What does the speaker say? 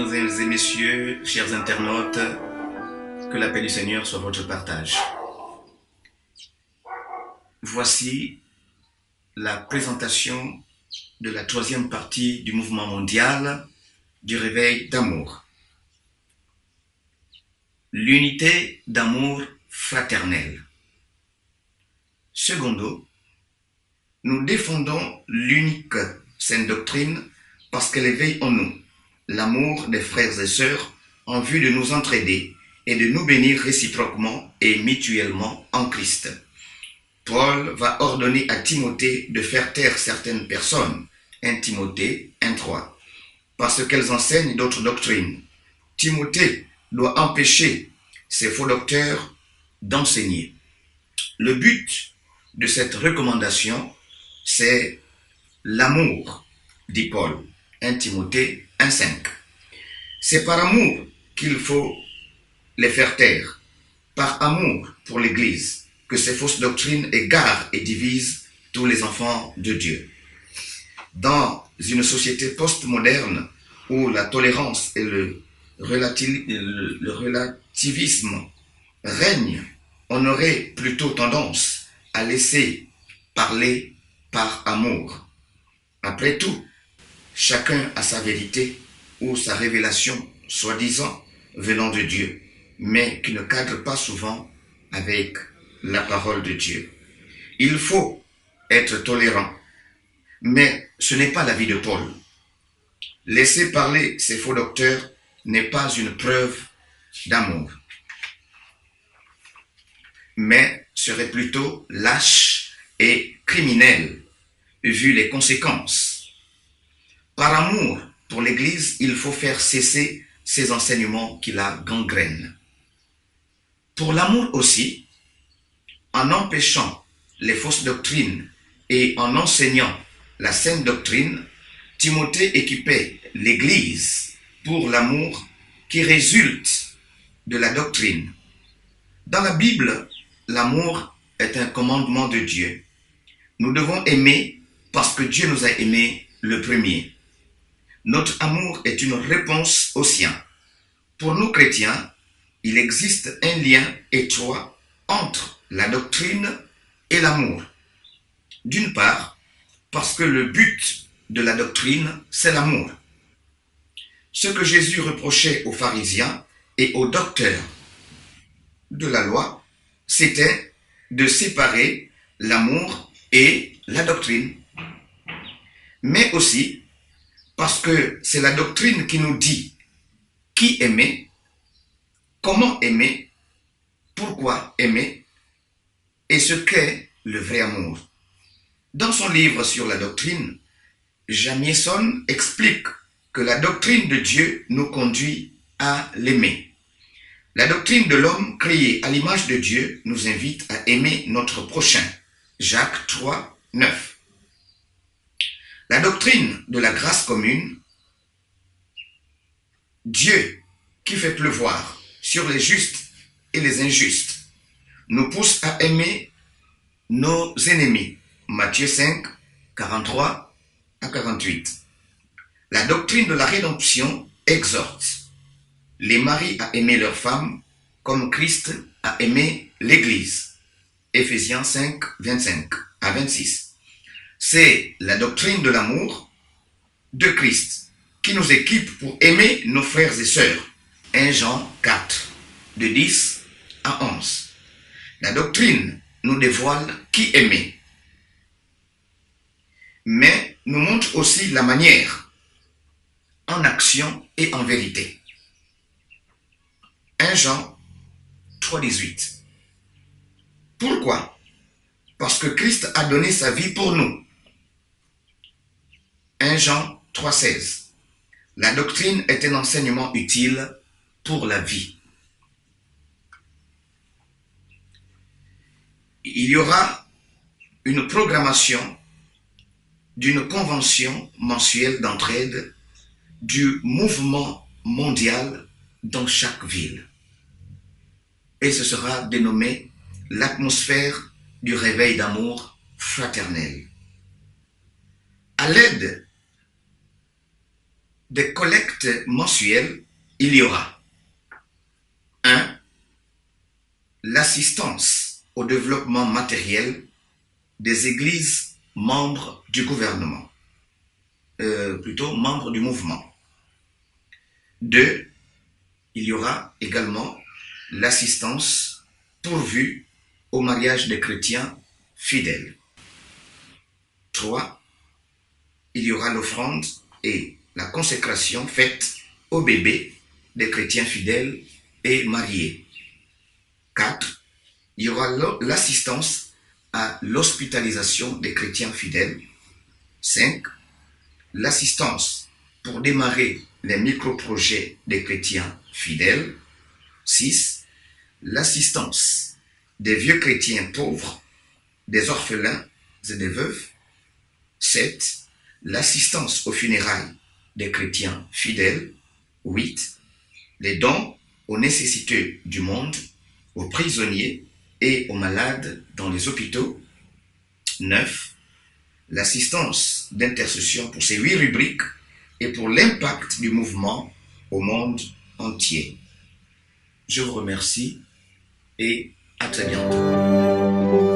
mesdames et messieurs, chers internautes, que la paix du Seigneur soit votre partage. Voici la présentation de la troisième partie du mouvement mondial du réveil d'amour. L'unité d'amour fraternel. Secondo, nous défendons l'unique sainte doctrine parce qu'elle éveille en nous l'amour des frères et sœurs en vue de nous entraider et de nous bénir réciproquement et mutuellement en Christ. Paul va ordonner à Timothée de faire taire certaines personnes, 1 Timothée 1,3, parce qu'elles enseignent d'autres doctrines. Timothée doit empêcher ces faux docteurs d'enseigner. Le but de cette recommandation, c'est l'amour, dit Paul, 1 Timothée 1,5. C'est par amour qu'il faut les faire taire, par amour pour l'Église, que ces fausses doctrines égarent et divisent tous les enfants de Dieu. Dans une société postmoderne où la tolérance et le relativisme règnent, on aurait plutôt tendance à laisser parler par amour. Après tout, chacun a sa vérité ou sa révélation, soi-disant venant de Dieu, mais qui ne cadre pas souvent avec la parole de Dieu. Il faut être tolérant, mais ce n'est pas l'avis de Paul. Laisser parler ces faux docteurs n'est pas une preuve d'amour, mais serait plutôt lâche et criminel, vu les conséquences. Par amour pour l'Église, il faut faire cesser ces enseignements qui la gangrènent. Pour l'amour aussi, en empêchant les fausses doctrines et en enseignant la sainte doctrine, Timothée équipait l'Église pour l'amour qui résulte de la doctrine. Dans la Bible, l'amour est un commandement de Dieu. Nous devons aimer parce que Dieu nous a aimés le premier. Notre amour est une réponse au sien. Pour nous chrétiens, il existe un lien étroit entre la doctrine et l'amour. D'une part, parce que le but de la doctrine, c'est l'amour. Ce que Jésus reprochait aux pharisiens et aux docteurs de la loi, c'était de séparer l'amour et la doctrine. Mais aussi parce que c'est la doctrine qui nous dit qui aimer, comment aimer, pourquoi aimer et ce qu'est le vrai amour. Dans son livre sur la doctrine, Jamieson explique que la doctrine de Dieu nous conduit à l'aimer. La doctrine de l'homme créé à l'image de Dieu nous invite à aimer notre prochain. Jacques 3, 9. La doctrine de la grâce commune, Dieu qui fait pleuvoir sur les justes et les injustes, nous pousse à aimer nos ennemis. Matthieu 5, 43 à 48. La doctrine de la rédemption exhorte les maris à aimer leurs femmes comme Christ a aimé l'Église. Éphésiens 5, 25 à 26. C'est la doctrine de l'amour de Christ qui nous équipe pour aimer nos frères et sœurs. 1 Jean 4, de 10 à 11. La doctrine nous dévoile qui aimer, mais nous montre aussi la manière, en action et en vérité. 1 Jean 3, 18. Pourquoi? Parce que Christ a donné sa vie pour nous. 1 Jean 3, 16. La doctrine est un enseignement utile pour la vie. Il y aura une programmation d'une convention mensuelle d'entraide du mouvement mondial dans chaque ville. Et ce sera dénommé l'atmosphère du réveil d'amour fraternel. À l'aide des collectes mensuelles, il y aura 1. L'assistance au développement matériel des églises membres du gouvernement, plutôt membres du mouvement. 2. Il y aura également l'assistance pourvue au mariage des chrétiens fidèles. 3. Il y aura l'offrande et la consécration faite au bébé des chrétiens fidèles et mariés. 4. Il y aura l'assistance à l'hospitalisation des chrétiens fidèles. 5. L'assistance pour démarrer les micro-projets des chrétiens fidèles. 6. L'assistance des vieux chrétiens pauvres, des orphelins et des veuves. 7. L'assistance aux funérailles des chrétiens fidèles. 8. Les dons aux nécessiteux du monde, aux prisonniers et aux malades dans les hôpitaux. 9. L'assistance d'intercession pour ces 8 rubriques et pour l'impact du mouvement au monde entier. Je vous remercie et à très bientôt.